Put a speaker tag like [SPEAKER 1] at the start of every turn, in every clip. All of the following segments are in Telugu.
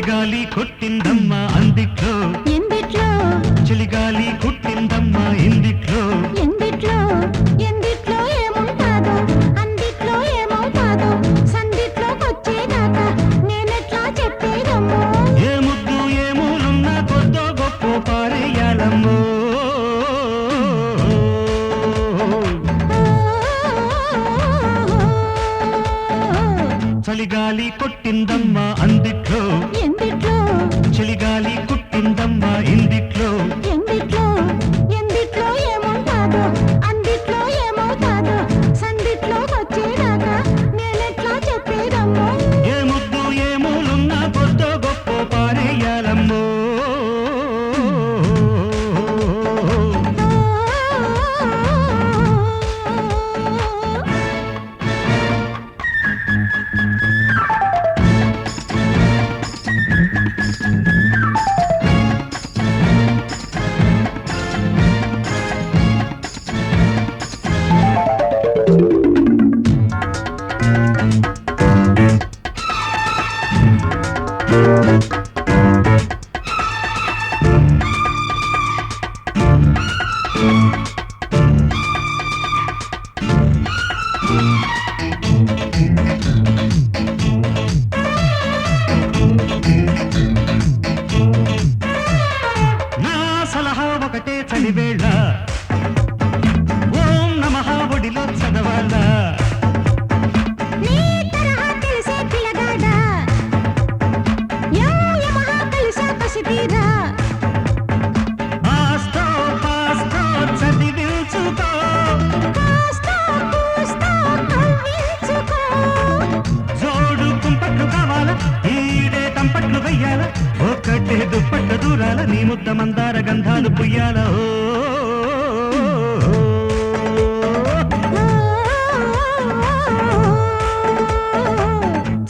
[SPEAKER 1] చలిగాలి కొట్టిందమ్మ అందిట్లో
[SPEAKER 2] ఎందిట్లో
[SPEAKER 1] చలిగాలి కొట్టిందమ్మ ఎందిట్లో
[SPEAKER 2] ఎందిట్లో ఎందిట్లో ఏముంటాదో అందిట్లో ఏమవుతాదో సందిట్లోకొచ్చేదాకా నేనెట్లా చెప్పేదమ్మో
[SPEAKER 1] ఏ ముద్దు ఏ మూలున్నా కొద్దో గొప్ప పారేయాలమ్మో చలిగాలి కొట్టిందమ్మ అందిట్లో
[SPEAKER 2] ఎందిట్లో
[SPEAKER 1] చలిగాలి కొట్టిందమ్మ ఎందిట్లో
[SPEAKER 2] ఎందిట్లో ఎందిట్లో ఏముంటాదో అందిట్లో ఏమవుతాదో సందిట్లోకొచ్చేదాకా నేనెట్లా చెప్పేదమ్మో
[SPEAKER 1] ఏ ముద్దు ఏ మూలున్నా కొద్దో గొప్ప పారేయాలమ్మో నా సలహా ఒకటే చలివేళ ఓం నమః ఒడిలో చదవాలా
[SPEAKER 2] నీ తరహా తెలిసే పిల్లగాడా యమహా కలిసా కసితీరా
[SPEAKER 1] ఆస్తో పాస్తో చదివించుకో
[SPEAKER 2] కాస్తో కూస్తో కవ్వించుకో
[SPEAKER 1] జోడు కుంపట్లు కావాలా ఈడే తంపట్లు వెయ్యాల ఒక్కటే దుప్పట్ల దూరాల నీ ముద్ద మందార గంధాలు పుయ్యాల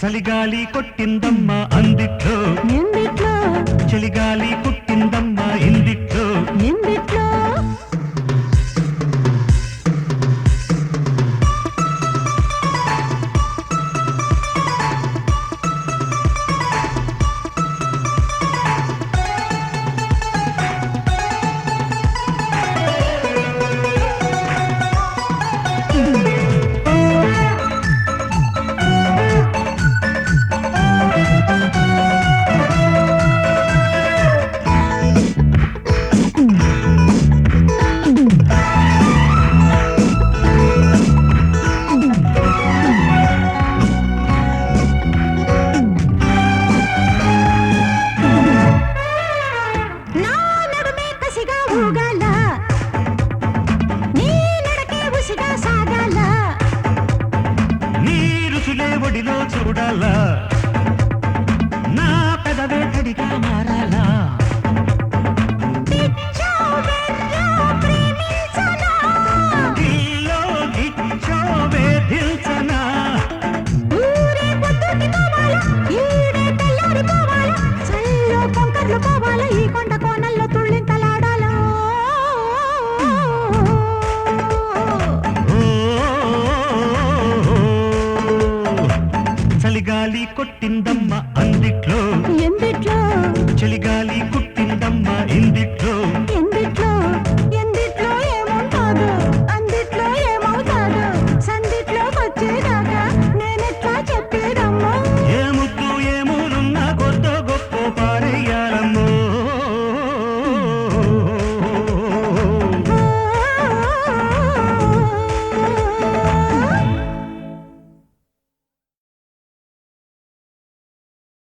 [SPEAKER 1] చలిగాలి కొట్టిందమ్మ అందిట్లో
[SPEAKER 2] ఎందిట్లో
[SPEAKER 1] చలిగాలి కొట్టిందమ్మ ఎందిట్లో
[SPEAKER 2] ఎందిట్లో నా నడుమే కసిగా ఊగాల నీ నడకే ఉసిగా సాగాల
[SPEAKER 1] నీ రుచులే ఒడిలో చూడాలా నా పెదవే తడిగా మారాలా
[SPEAKER 2] పిచ్చో వెర్రో ప్రేమించనా
[SPEAKER 1] దిల్లో గిచ్చో వేధించనా
[SPEAKER 2] ఊరే పొద్దుకి పోవాలా ఈడే తెల్లారిపోవాలా చల్లో కొంకర్లు పోవాలా ఈ కొండ కోనల్లో తుళ్ళింతలాడాలా
[SPEAKER 1] చలిగాలి కొట్టింద